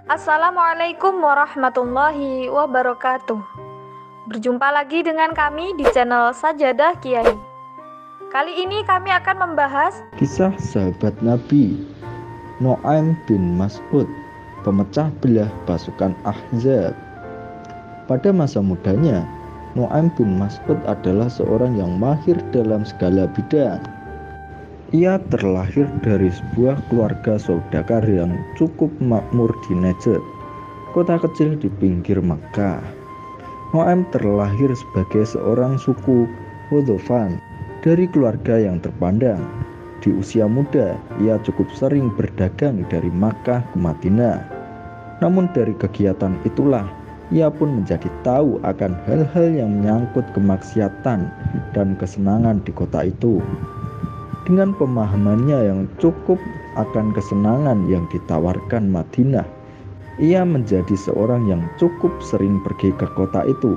Assalamualaikum warahmatullahi wabarakatuh. Berjumpa lagi dengan kami di channel Sajadah Kiai. Kali ini kami akan membahas kisah sahabat Nabi Nu'aim bin Mas'ud, pemecah belah pasukan Ahzab. Pada masa mudanya, Nu'aim bin Mas'ud adalah seorang yang mahir dalam segala bidang. Ia terlahir dari sebuah keluarga saudagar yang cukup makmur di Najd, kota kecil di pinggir Makkah. Nu'aim terlahir sebagai seorang suku Ghatafan dari keluarga yang terpandang. Di usia muda, ia cukup sering berdagang dari Makkah ke Madinah. Namun dari kegiatan itulah, ia pun menjadi tahu akan hal-hal yang menyangkut kemaksiatan dan kesenangan di kota itu. Dengan pemahamannya yang cukup akan kesenangan yang ditawarkan Madinah, ia menjadi seorang yang cukup sering pergi ke kota itu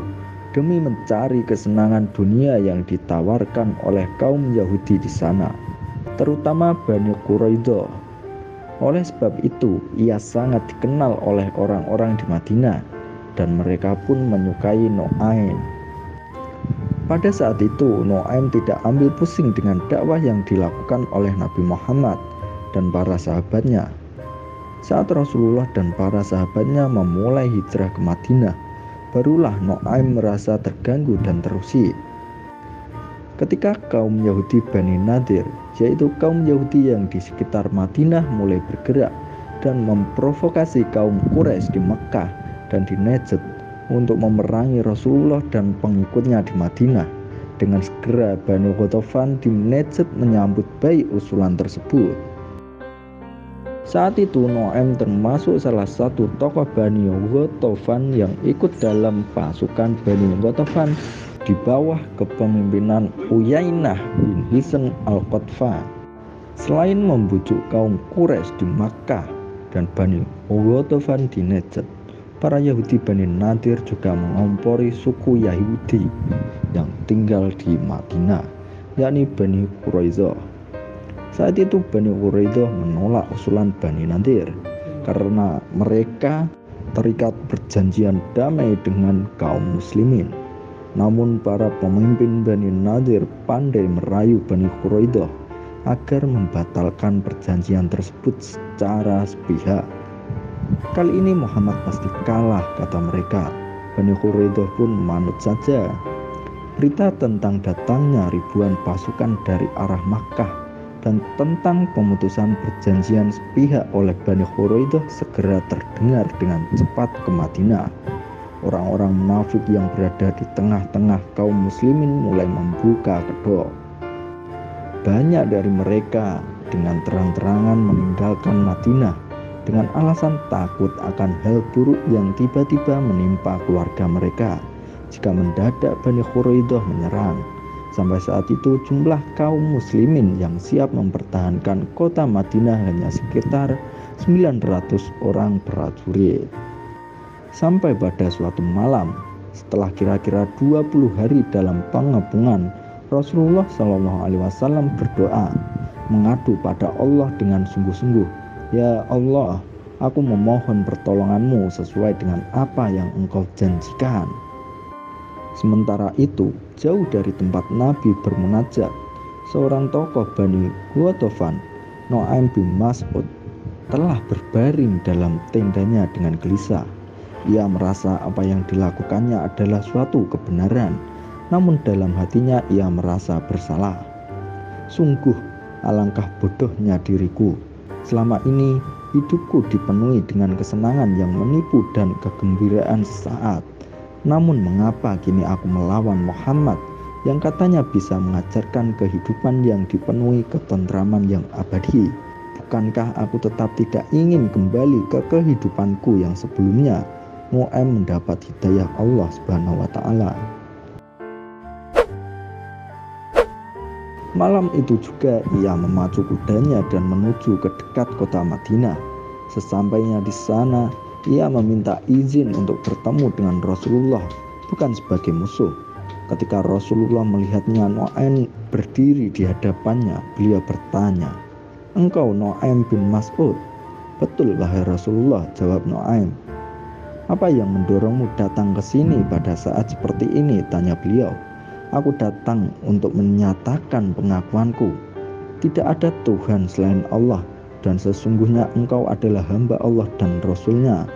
demi mencari kesenangan dunia yang ditawarkan oleh kaum Yahudi di sana, terutama Bani Quraidah. Oleh sebab itu, ia sangat dikenal oleh orang-orang di Madinah dan mereka pun menyukai Nu'aim. Pada saat itu, Nu'aim tidak ambil pusing dengan dakwah yang dilakukan oleh Nabi Muhammad dan para sahabatnya. Saat Rasulullah dan para sahabatnya memulai hijrah ke Madinah, barulah Nu'aim merasa terganggu dan terusik. Ketika kaum Yahudi Bani Nadir, yaitu kaum Yahudi yang di sekitar Madinah mulai bergerak dan memprovokasi kaum Quraisy di Mekkah dan di Najd untuk memerangi Rasulullah dan pengikutnya di Madinah, dengan segera Bani Ghatafan di Najd menyambut baik usulan tersebut. Saat itu Nu'aim termasuk salah satu tokoh Bani Ghatafan yang ikut dalam pasukan Bani Ghatafan di bawah kepemimpinan Uyainah bin Hisn al-Qatfan. Selain membujuk kaum Quraisy di Makkah dan Bani Ghatafan di Najd, para Yahudi Bani Nadir juga mengompori suku Yahudi yang tinggal di Madinah, yakni Bani Quraidah. Saat itu Bani Quraidah menolak usulan Bani Nadir karena mereka terikat perjanjian damai dengan kaum muslimin. Namun para pemimpin Bani Nadir pandai merayu Bani Quraidah agar membatalkan perjanjian tersebut secara sepihak. Kali ini Muhammad pasti kalah, kata mereka. Bani Quraidah pun manut saja. Berita tentang datangnya ribuan pasukan dari arah Makkah dan tentang pemutusan perjanjian sepihak oleh Bani Quraidah segera terdengar dengan cepat ke Madinah. Orang-orang munafik yang berada di tengah-tengah kaum muslimin mulai membuka kedok. Banyak dari mereka dengan terang-terangan meninggalkan Madinah dengan alasan takut akan hal buruk yang tiba-tiba menimpa keluarga mereka jika mendadak Bani Quraidah menyerang. Sampai saat itu jumlah kaum muslimin yang siap mempertahankan kota Madinah hanya sekitar 900 orang prajurit. Sampai pada suatu malam, setelah kira-kira 20 hari dalam pengepungan, Rasulullah SAW berdoa, mengadu pada Allah dengan sungguh-sungguh, "Ya Allah, aku memohon pertolonganmu sesuai dengan apa yang Engkau janjikan." Sementara itu, jauh dari tempat Nabi bermunajat, seorang tokoh Bani Ghatafan, Nu'aim bin Mas'ud, telah berbaring dalam tendanya dengan gelisah. Ia merasa apa yang dilakukannya adalah suatu kebenaran, namun dalam hatinya ia merasa bersalah. Sungguh, alangkah bodohnya diriku. Selama ini hidupku dipenuhi dengan kesenangan yang menipu dan kegembiraan sesaat. Namun mengapa kini aku melawan Muhammad yang katanya bisa mengajarkan kehidupan yang dipenuhi ketentraman yang abadi? Bukankah aku tetap tidak ingin kembali ke kehidupanku yang sebelumnya? Nu'aim mendapat hidayah Allah Subhanahu wa Ta'ala. Malam itu juga ia memacu kudanya dan menuju ke dekat kota Madinah. Sesampainya di sana, ia meminta izin untuk bertemu dengan Rasulullah, bukan sebagai musuh. Ketika Rasulullah melihatnya Nu'aim berdiri di hadapannya, beliau bertanya, "Engkau Nu'aim bin Mas'ud?" Betul wahai Rasulullah, jawab Nu'aim. Apa yang mendorongmu datang ke sini pada saat seperti ini, tanya beliau. Aku datang untuk menyatakan pengakuanku. Tidak ada Tuhan selain Allah, dan sesungguhnya engkau adalah hamba Allah dan Rasul-Nya.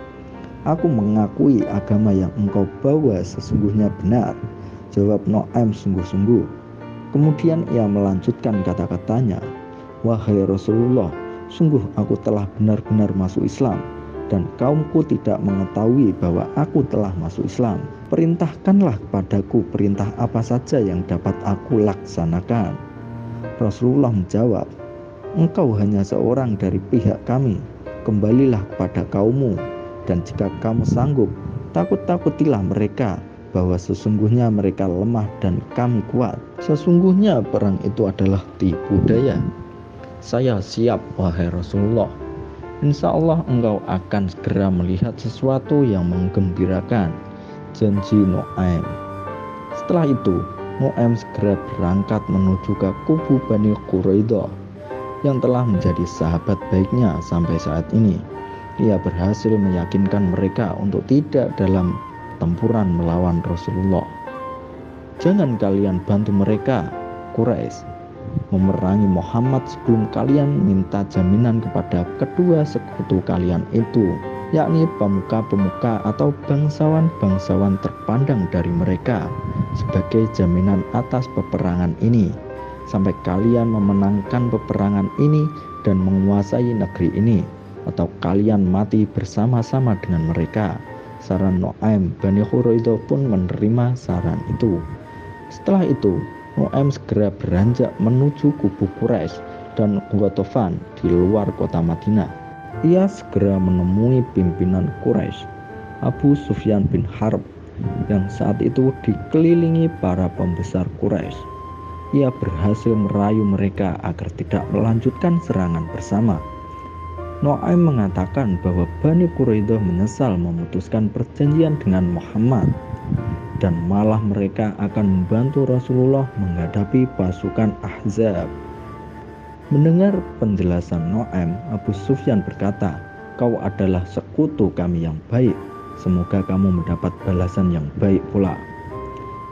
Aku mengakui agama yang engkau bawa sesungguhnya benar, jawab Nu'aim sungguh-sungguh. Kemudian ia melanjutkan kata-katanya, wahai Rasulullah, sungguh aku telah benar-benar masuk Islam, dan kaumku tidak mengetahui bahwa aku telah masuk Islam. Perintahkanlah kepadaku perintah apa saja yang dapat aku laksanakan. Rasulullah menjawab, engkau hanya seorang dari pihak kami, kembalilah kepada kaummu, dan jika kamu sanggup, takut-takutilah mereka bahwa sesungguhnya mereka lemah dan kami kuat. Sesungguhnya perang itu adalah tipu daya. Saya siap wahai Rasulullah. Insya Allah engkau akan segera melihat sesuatu yang menggembirakan, janji Nu'aim. Setelah itu Nu'aim segera berangkat menuju ke kubu Bani Quraidah yang telah menjadi sahabat baiknya sampai saat ini. Ia berhasil meyakinkan mereka untuk tidak dalam tempuran melawan Rasulullah. Jangan kalian bantu mereka, Quraisy, memerangi Muhammad sebelum kalian minta jaminan kepada kedua sekutu kalian itu, yakni pemuka-pemuka atau bangsawan-bangsawan terpandang dari mereka sebagai jaminan atas peperangan ini, sampai kalian memenangkan peperangan ini dan menguasai negeri ini, atau kalian mati bersama-sama dengan mereka. Saran Nu'aim. Bani Quraidah pun menerima saran itu. Setelah itu Nu'aim segera beranjak menuju kubu Quraisy dan Ghatafan di luar kota Madinah. Ia segera menemui pimpinan Quraisy, Abu Sufyan bin Harb, yang saat itu dikelilingi para pembesar Quraisy. Ia berhasil merayu mereka agar tidak melanjutkan serangan bersama. Nu'aim mengatakan bahwa Bani Quraidah menyesal memutuskan perjanjian dengan Muhammad, dan malah mereka akan membantu Rasulullah menghadapi pasukan Ahzab. Mendengar penjelasan Nu'aim, Abu Sufyan berkata, kau adalah sekutu kami yang baik, semoga kamu mendapat balasan yang baik pula.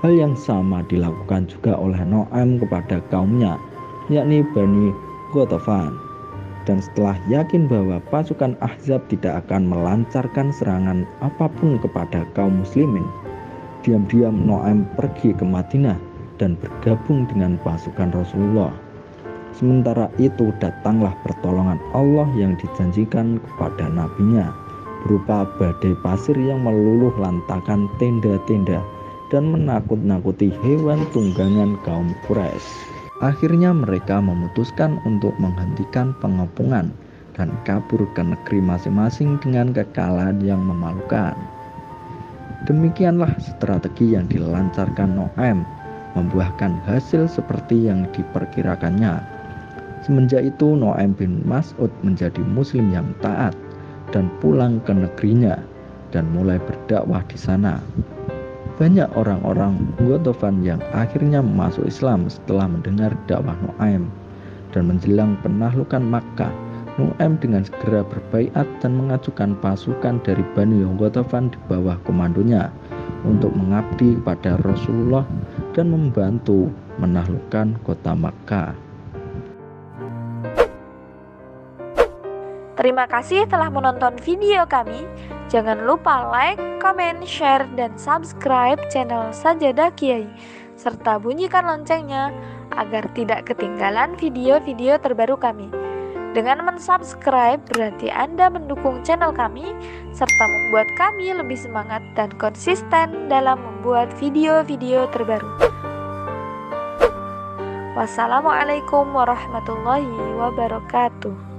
Hal yang sama dilakukan juga oleh Nu'aim kepada kaumnya, yakni Bani Ghatafan. Dan setelah yakin bahwa pasukan Ahzab tidak akan melancarkan serangan apapun kepada kaum muslimin, diam-diam Nu'aim pergi ke Madinah dan bergabung dengan pasukan Rasulullah. Sementara itu datanglah pertolongan Allah yang dijanjikan kepada nabinya, berupa badai pasir yang meluluh lantakan tenda-tenda dan menakut-nakuti hewan tunggangan kaum Quraisy. Akhirnya mereka memutuskan untuk menghentikan pengepungan dan kabur ke negeri masing-masing dengan kekalahan yang memalukan. Demikianlah strategi yang dilancarkan Nu'aim membuahkan hasil seperti yang diperkirakannya. Semenjak itu Nu'aim bin Mas'ud menjadi muslim yang taat dan pulang ke negerinya dan mulai berdakwah di sana. Banyak orang-orang Ghatafan yang akhirnya masuk Islam setelah mendengar dakwah Nu'aim. Dan menjelang penaklukan Makkah, Nu'aim dengan segera berbaiat dan mengajukan pasukan dari Bani Ghatafan di bawah komandonya untuk mengabdi kepada Rasulullah dan membantu menaklukkan kota Makkah. Terima kasih telah menonton video kami. Jangan lupa like, komen, share, dan subscribe channel Sajadah Kiai, serta bunyikan loncengnya agar tidak ketinggalan video-video terbaru kami. Dengan mensubscribe berarti Anda mendukung channel kami, serta membuat kami lebih semangat dan konsisten dalam membuat video-video terbaru. Wassalamualaikum warahmatullahi wabarakatuh.